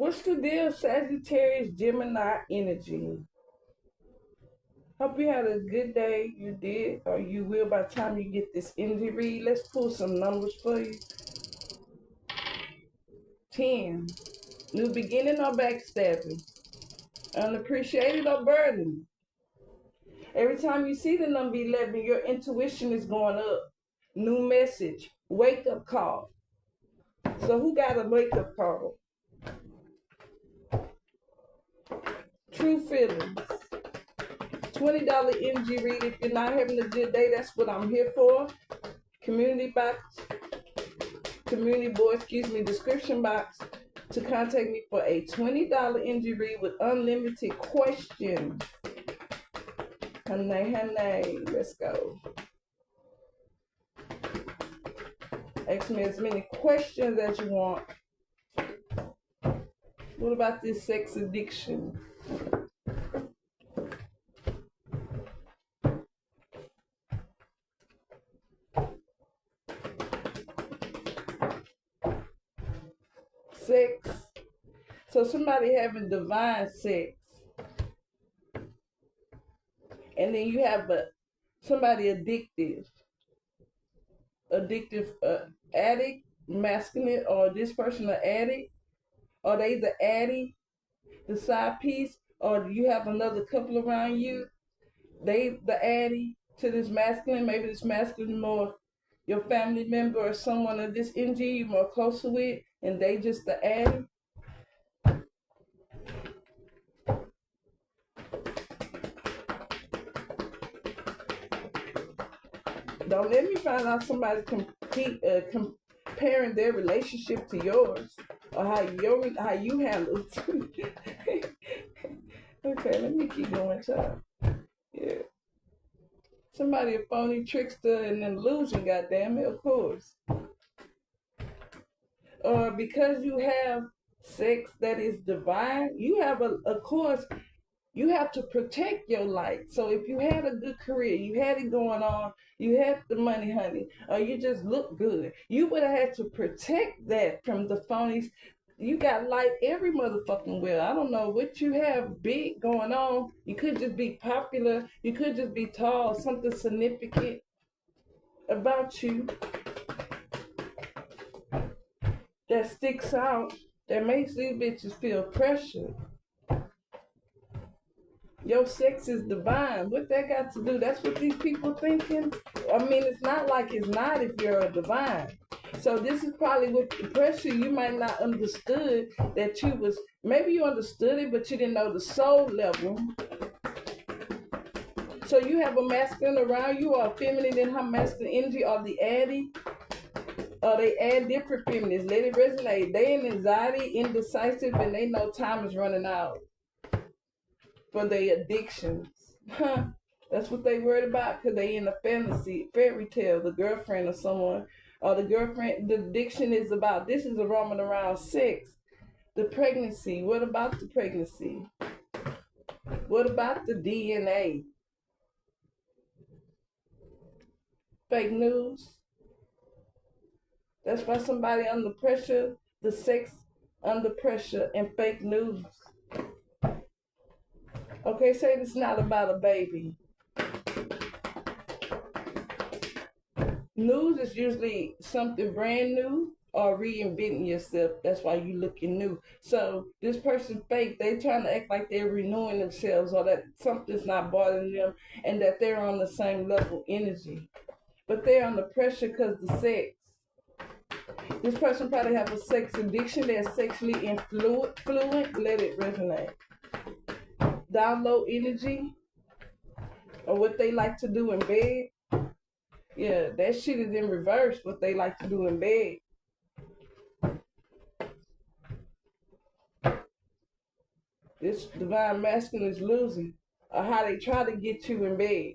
What's the deal, Sagittarius, Gemini energy? Hope you had a good day. You did, or you will by the time you get this energy read. Let's pull some numbers for you. 10. New beginning or backstabbing. Unappreciated or burdened. Every time you see the number 11, your intuition is going up. New message. Wake up call. So who got a wake up call? True feelings. $20 energy read. If you're not having a good day, that's what I'm here for. Community box, description box to contact me for a $20 energy read with unlimited questions. Honey, let's go. Ask me as many questions as you want. What about this sex addiction? Sex. So somebody having divine sex, and then you have somebody addictive, addict, masculine, or this person an addict, or they the addict, the side piece, or you have another couple around you, they the addict to this masculine. Maybe this masculine more your family member or someone of this energy you're more closer with, and they just the addict. Don't let me find out somebody comparing their relationship to yours, or how you handle it. Okay, let me keep going, child. Yeah. Somebody a phony trickster and an illusion, goddamn it, of course. Or because you have sex that is divine, you have of course, you have to protect your light. So if you had a good career, you had it going on, you had the money, honey, or you just look good, you would have had to protect that from the phonies. You got light every motherfucking well. I don't know what you have big going on. You could just be popular. You could just be tall. Something significant about you that sticks out, that makes these bitches feel pressure. Your sex is divine. What that got to do? That's what these people thinking. I mean, it's not like it's not if you're a divine. So this is probably with the pressure you might not understood that you was, maybe you understood it, but you didn't know the soul level. So you have a masculine around you, or a feminine in her masculine energy, or the addy, or they add different feminines. Let it resonate. They in anxiety, indecisive, and they know time is running out for their addictions. That's what they worried about, because they in a fantasy, fairy tale, the girlfriend of someone, or the girlfriend. The addiction is about, this is a roaming around sex. The pregnancy, what about the pregnancy? What about the DNA? Fake news. That's why somebody under pressure, the sex under pressure, and fake news. Okay, say it's not about a baby. News is usually something brand new or reinventing yourself. That's why you looking new. So this person fake, they trying to act like they're renewing themselves, or that something's not bothering them, and that they're on the same level energy. But they're under pressure because the sex. This person probably have a sex addiction. They're sexually fluent. Let it resonate. Down low energy, or what they like to do in bed. Yeah, that shit is in reverse, what they like to do in bed. This divine masculine is losing, or how they try to get you in bed.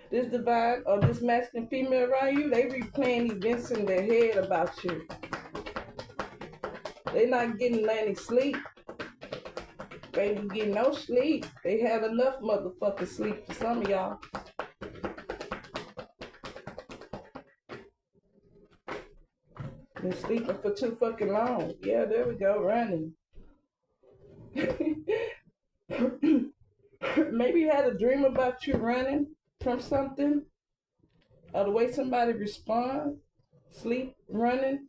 This divine or this masculine female around you, they replaying events in their head about you. They not getting any sleep. Baby, get no sleep. They had enough motherfucking sleep for some of y'all. Been sleeping for too fucking long. Yeah, there we go, running. Maybe you had a dream about you running from something, or the way somebody responds, sleep, running.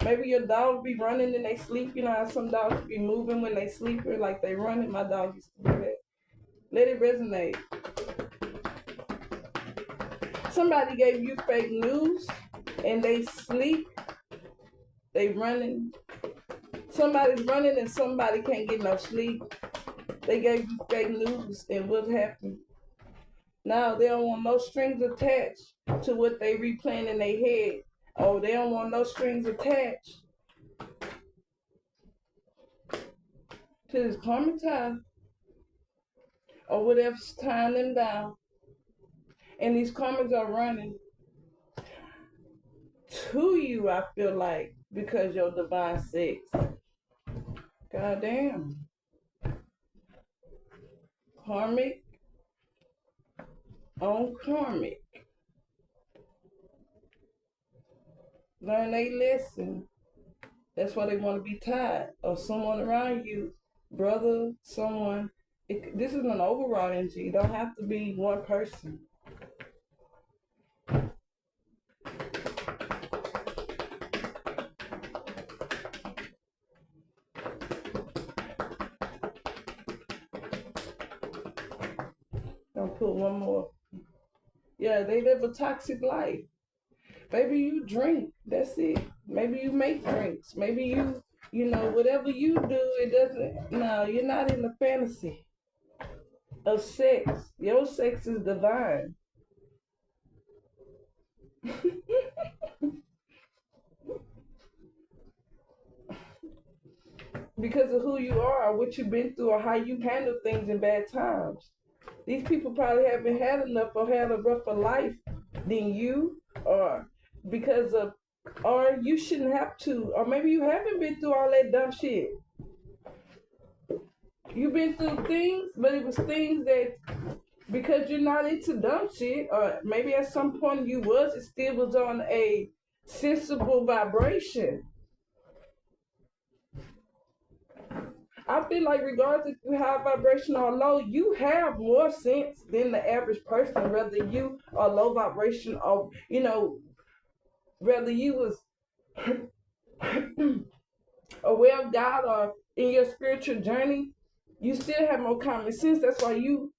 Maybe your dog be running in they sleep. You know how some dogs be moving when they sleeping, like they running. My dog used to do that. Let it resonate. Somebody gave you fake news and they sleep. They running. Somebody's running and somebody can't get no sleep. They gave you fake news and what happened? Now they don't want no strings attached to what they replaying in their head. Oh, they don't want no strings attached to this karmic tie or whatever's tying them down. And these karmas are running to you, I feel like, because your divine sex. God damn. Karmic on karmic. Learn a lesson. That's why they want to be tied. Or someone around you, brother, someone. This is an overall energy. It don't have to be one person. I'll put one more. Yeah, they live a toxic life. Maybe you drink. That's it. Maybe you make drinks. Maybe you know, whatever you do, it doesn't. No, you're not in the fantasy of sex. Your sex is divine. Because of who you are, or what you've been through, or how you handle things in bad times. These people probably haven't had enough or had a rougher life than you, or because of, or you shouldn't have to, or maybe you haven't been through all that dumb shit. You've been through things, but it was things that, because you're not into dumb shit, or maybe at some point you was, it still was on a sensible vibration. I feel like regardless if you have vibration or low, you have more sense than the average person, whether you are low vibration or, you know, whether you was aware of God or in your spiritual journey, you still have more common sense. That's why you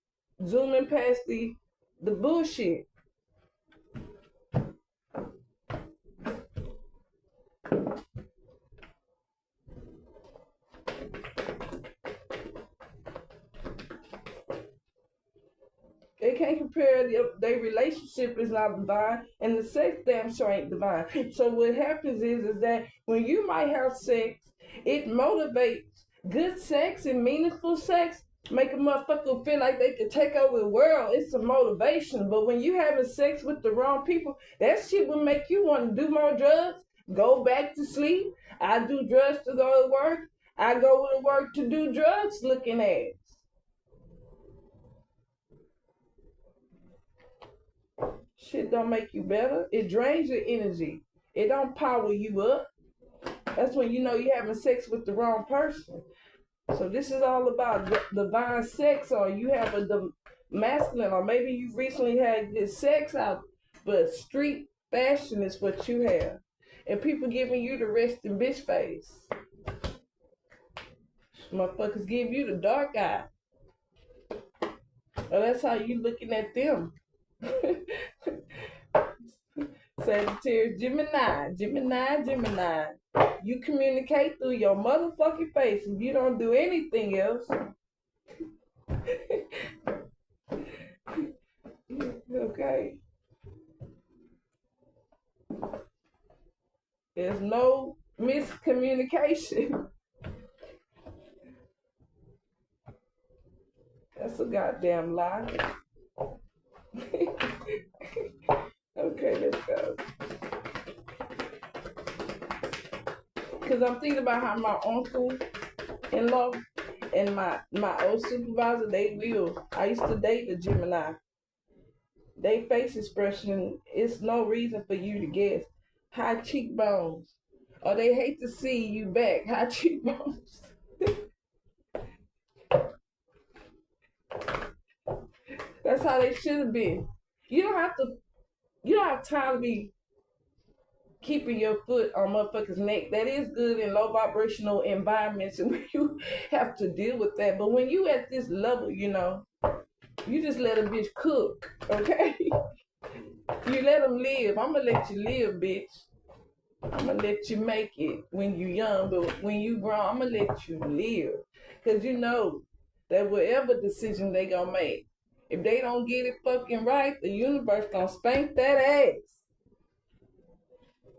zooming past the bullshit. They can't compare their relationship is not divine, and the sex damn sure ain't divine. So what happens is that when you might have sex, it motivates. Good sex and meaningful sex make a motherfucker feel like they could take over the world. It's a motivation. But when you having sex with the wrong people, that shit will make you want to do more drugs, go back to sleep. I do drugs to go to work. I go to work to do drugs looking at. Shit don't make you better. It drains your energy. It don't power you up. That's when you know you're having sex with the wrong person. So this is all about divine sex, or you have a masculine, or maybe you recently had good sex out, but street fashion is what you have. And people giving you the resting bitch face. Motherfuckers give you the dark eye. Well, that's how you looking at them. Sagittarius, Gemini. You communicate through your motherfucking face and you don't do anything else. Okay. There's no miscommunication. That's a goddamn lie. Okay, let's go. Because I'm thinking about how my uncle-in-law and my old supervisor, I used to date a Gemini. They face expression, it's no reason for you to guess. High cheekbones, or they hate to see you back. High cheekbones. That's how they should have been. You don't have to. You don't have time to be keeping your foot on motherfuckers' neck. That is good in low vibrational environments, and you have to deal with that. But when you at this level, you just let a bitch cook, okay? You let them live. I'm gonna let you live, bitch. I'm gonna let you make it when you young, but when you grown, I'm gonna let you live. Cause you know that whatever decision they gonna make, if they don't get it fucking right, the universe gonna spank that ass.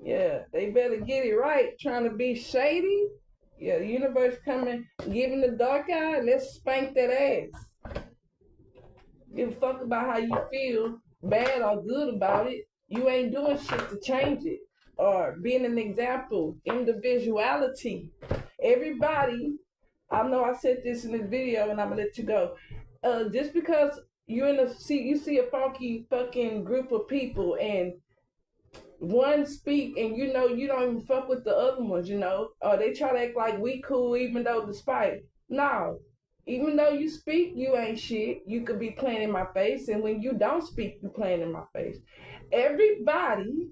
Yeah, they better get it right. Trying to be shady. Yeah, the universe coming, giving the dark eye. Let's spank that ass. Give a fuck about how you feel, bad or good about it. You ain't doing shit to change it. Or being an example, individuality. Everybody, I know I said this in this video and I'm gonna let you go. Just because you're you see a funky fucking group of people and one speak and you don't even fuck with the other ones, or they try to act like we cool even though despite. No. Even though you speak, you ain't shit. You could be playing in my face, and when you don't speak, you playing in my face. Everybody,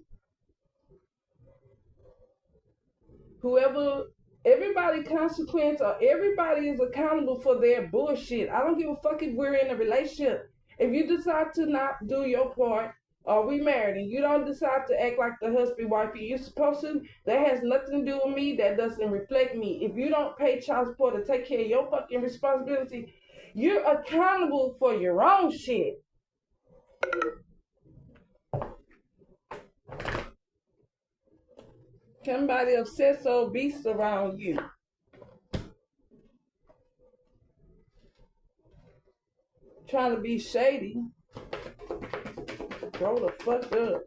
whoever, everybody consequence or everybody is accountable for their bullshit. I don't give a fuck if we're in a relationship. If you decide to not do your part, or we married and you don't decide to act like the husband wifey you're supposed to, that has nothing to do with me. That doesn't reflect me. If you don't pay child support to take care of your fucking responsibility, you're accountable for your own shit. Somebody obsessed or obese around you. Trying to be shady. Grow the fuck up.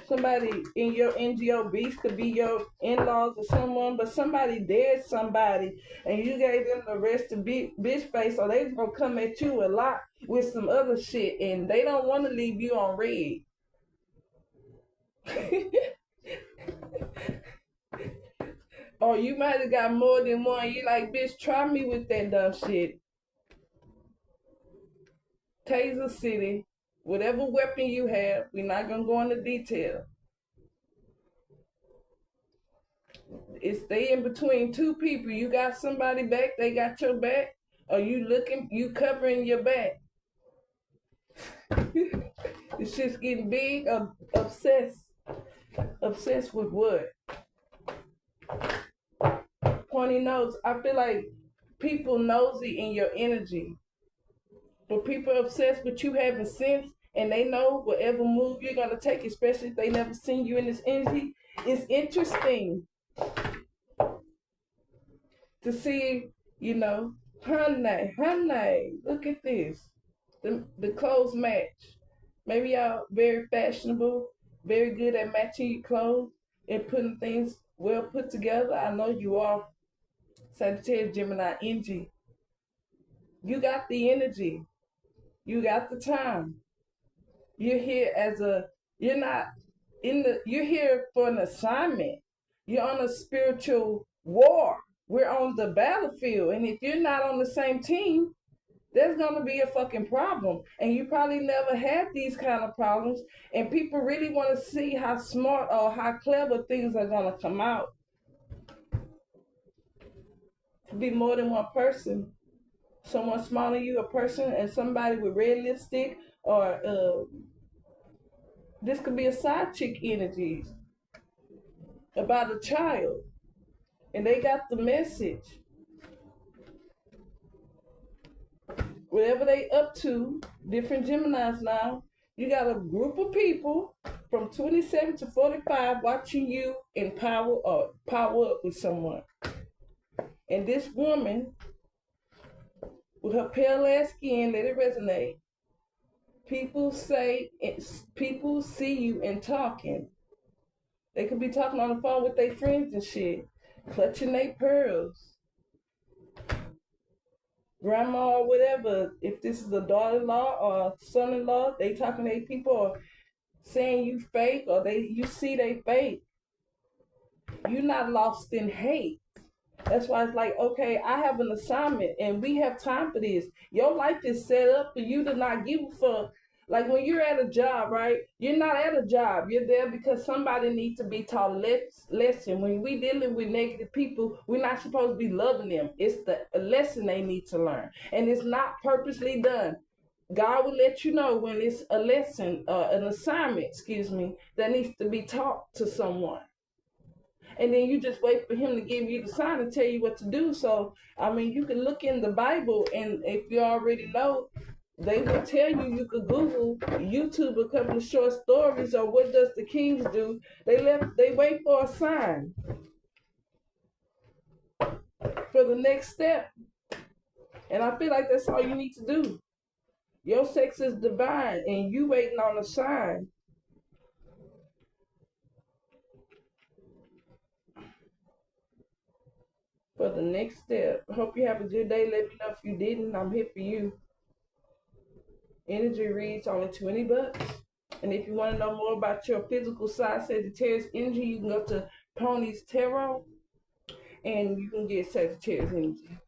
Somebody in your NGO beast could be your in-laws or someone, but somebody dared somebody and you gave them the rest of bitch face, so they gonna come at you a lot with some other shit and they don't want to leave you on red. Or you might have got more than one. You like, bitch, try me with that dumb shit. Taser City, whatever weapon you have, we're not gonna go into detail. It's stay in between two people. You got somebody back, they got your back, or you covering your back. This shit's getting big. Obsessed with what? Pointy nose. I feel like people nosy in your energy. But people obsessed with you having sense and they know whatever move you're gonna take, especially if they never seen you in this energy. It's interesting to see, honey, look at this. The clothes match. Maybe y'all very fashionable, very good at matching your clothes and putting things well put together. I know you are. Sagittarius, Gemini, energy. You got the energy. You got the time. You're here you're here for an assignment. You're on a spiritual war. We're on the battlefield. And if you're not on the same team, there's going to be a fucking problem. And you probably never had these kind of problems. And people really want to see how smart or how clever things are going to come out. To be more than one person. Someone smaller than you, a person, and somebody with red lipstick, or this could be a side chick energy about a child. And they got the message. Whatever they up to, different Geminis now, you got a group of people from 27 to 45 watching you in power or power up with someone. And this woman, with her pale ass skin, let it resonate. People see you and talking. They could be talking on the phone with their friends and shit, clutching their pearls. Grandma or whatever, if this is a daughter-in-law or son-in-law, they talking to their people, or saying you fake or you see they fake, you're not lost in hate. That's why it's like, okay, I have an assignment and we have time for this. Your life is set up for you to not give a fuck. Like when you're at a job, right? You're not at a job. You're there because somebody needs to be taught lesson. When we dealing with negative people, we're not supposed to be loving them. It's the lesson they need to learn. And it's not purposely done. God will let you know when it's a lesson, an assignment, excuse me, that needs to be taught to someone. And then you just wait for him to give you the sign and tell you what to do. So, I mean, you can look in the Bible, and if you already know, they will tell you. You could Google, YouTube a couple of short stories, or what does the kings do? They wait for a sign for the next step. And I feel like that's all you need to do. Your sex is divine, and you waiting on a sign for the next step. Hope you have a good day. Let me know if you didn't. I'm here for you. Energy reads only $20. And if you want to know more about your physical side, Sagittarius energy, you can go to Pony's Tarot and you can get Sagittarius energy.